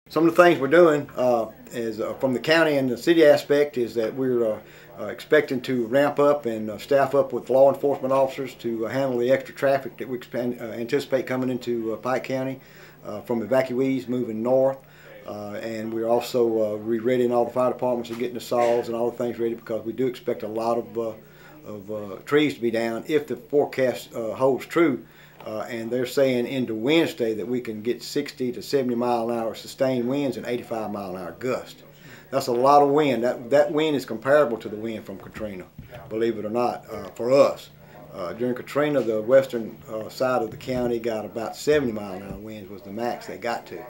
Some of the things we're doing is from the county and the city aspect is that we're expecting to ramp up and staff up with law enforcement officers to handle the extra traffic that we anticipate coming into Pike County from evacuees moving north. And we're also re-readying all the fire departments and getting the saws and all the things ready, because we do expect a lot of trees to be down if the forecast holds true. And they're saying into Wednesday that we can get 60 to 70 mile an hour sustained winds and 85 mile an hour gusts. That's a lot of wind. That wind is comparable to the wind from Katrina, believe it or not, for us. During Katrina, the western side of the county got about 70 mile an hour winds was the max they got to.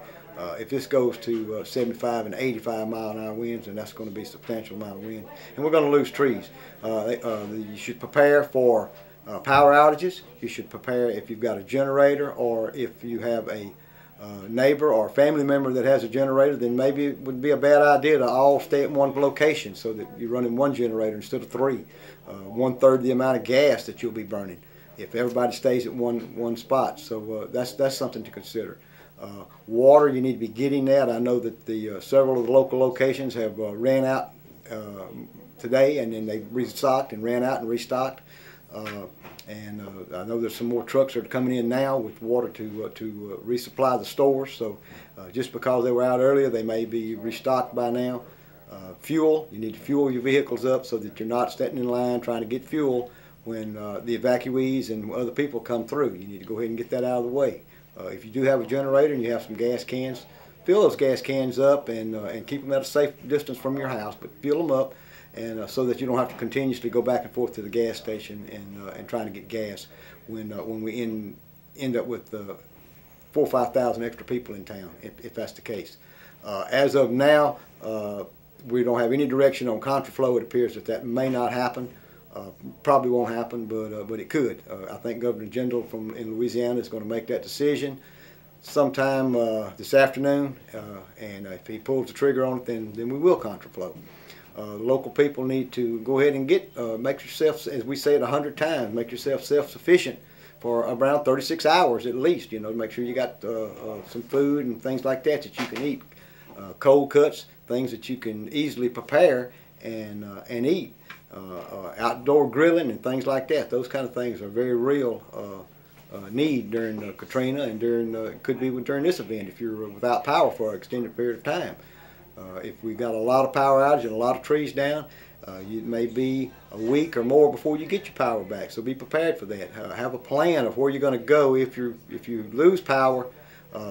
If this goes to 75 and 85 mile an hour winds, then that's going to be a substantial amount of wind. And we're going to lose trees. You should prepare for power outages. You should prepare if you've got a generator, or if you have a neighbor or a family member that has a generator, then maybe it would be a bad idea to all stay at one location so that you're running one generator instead of three. 1/3 the amount of gas that you'll be burning if everybody stays at one spot. So that's something to consider. Water, you need to be getting that. I know that the several of the local locations have ran out today, and then they restocked and ran out and restocked. I know there's some more trucks that are coming in now with water to resupply the stores. So just because they were out earlier, they may be restocked by now. Fuel, you need to fuel your vehicles up so that you're not standing in line trying to get fuel when the evacuees and other people come through. You need to go ahead and get that out of the way. If you do have a generator and you have some gas cans, fill those gas cans up and keep them at a safe distance from your house, but fill them up, and so that you don't have to continuously go back and forth to the gas station and trying to get gas when we end up with 4,000 or 5,000 extra people in town, if that's the case. As of now, we don't have any direction on contraflow. It appears that may not happen. Probably won't happen, but it could. I think Governor Jindal in Louisiana is going to make that decision sometime this afternoon, and if he pulls the trigger on it, then we will contraflow. Local people need to go ahead and make yourself, as we say it 100 times, make yourself self-sufficient for around 36 hours at least. You know, make sure you got some food and things like that you can eat. Cold cuts, things that you can easily prepare and eat. Outdoor grilling and things like that. Those kind of things are very real need during Katrina, and could be during this event if you're without power for an extended period of time. If we got a lot of power outage and a lot of trees down, it may be a week or more before you get your power back. So be prepared for that. Have a plan of where you're going to go if you lose power.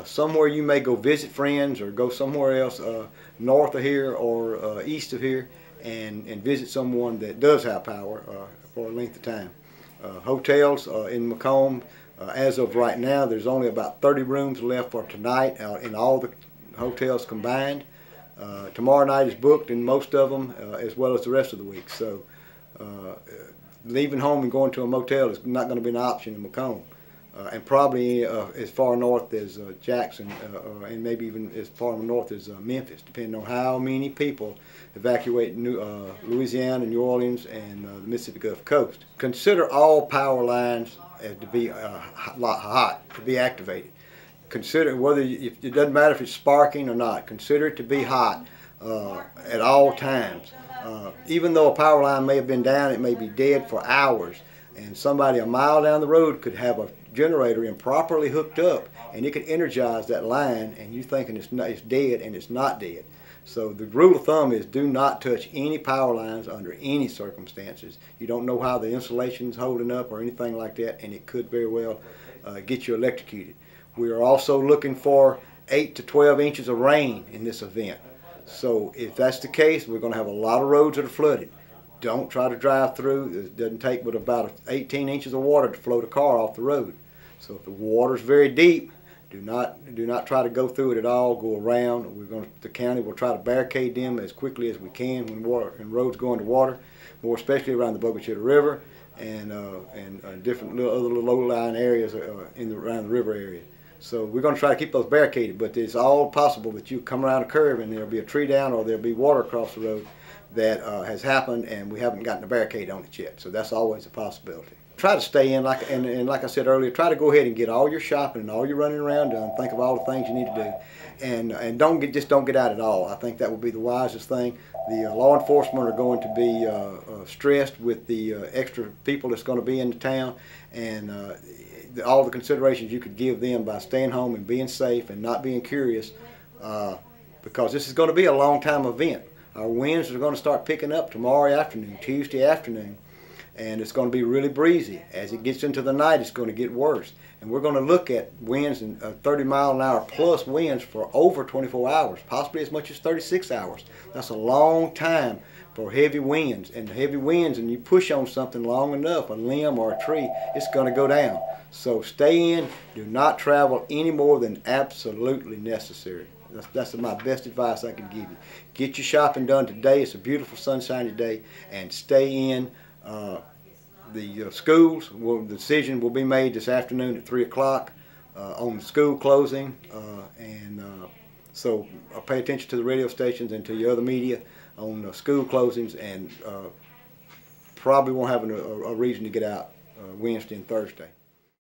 Somewhere you may go visit friends or go somewhere else north of here or east of here and visit someone that does have power for a length of time. Hotels in Macomb, as of right now, there's only about 30 rooms left for tonight in all the hotels combined. Tomorrow night is booked in most of them, as well as the rest of the week. So leaving home and going to a motel is not going to be an option in Macomb. And probably as far north as Jackson, and maybe even as far north as Memphis, depending on how many people evacuate Louisiana, New Orleans, and the Mississippi Gulf Coast. Consider all power lines to be hot, to be activated. Consider it doesn't matter if it's sparking or not, consider it to be hot at all times. Even though a power line may have been down, it may be dead for hours, and somebody a mile down the road could have a generator improperly hooked up, and it could energize that line, and you're thinking it's dead, and it's not dead. So the rule of thumb is do not touch any power lines under any circumstances. You don't know how the insulation's holding up or anything like that, and it could very well get you electrocuted. We are also looking for 8 to 12 inches of rain in this event. So if that's the case, we're going to have a lot of roads that are flooded. Don't try to drive through. It doesn't take but about 18 inches of water to float a car off the road. So if the water's very deep, do not try to go through it at all. Go around. The county will try to barricade them as quickly as we can when roads go into water, more especially around the Bogachitta River and different other low-lying areas around the river area. So we're going to try to keep those barricaded, but it's all possible that you come around a curve and there'll be a tree down or there'll be water across the road that has happened, and we haven't gotten a barricade on it yet. So that's always a possibility. try to stay in, and like I said earlier, try to go ahead and get all your shopping and all your running around done. Think of all the things you need to do, and just don't get out at all. I think that would be the wisest thing. The law enforcement are going to be stressed with the extra people that's going to be in the town, and all the considerations you could give them by staying home and being safe and not being curious, because this is going to be a long time event. Our winds are going to start picking up tomorrow afternoon, Tuesday afternoon, and it's going to be really breezy. As it gets into the night, it's going to get worse. And we're going to look at winds and 30-mile-an-hour plus winds for over 24 hours, possibly as much as 36 hours. That's a long time for heavy winds. And heavy winds, and you push on something long enough, a limb or a tree, it's going to go down. So stay in. Do not travel any more than absolutely necessary. That's my best advice I can give you. Get your shopping done today. It's a beautiful sunshiny day, and stay in. The schools, the decision will be made this afternoon at 3 o'clock on the school closing, so pay attention to the radio stations and to your other media on school closings, and probably won't have a reason to get out Wednesday and Thursday.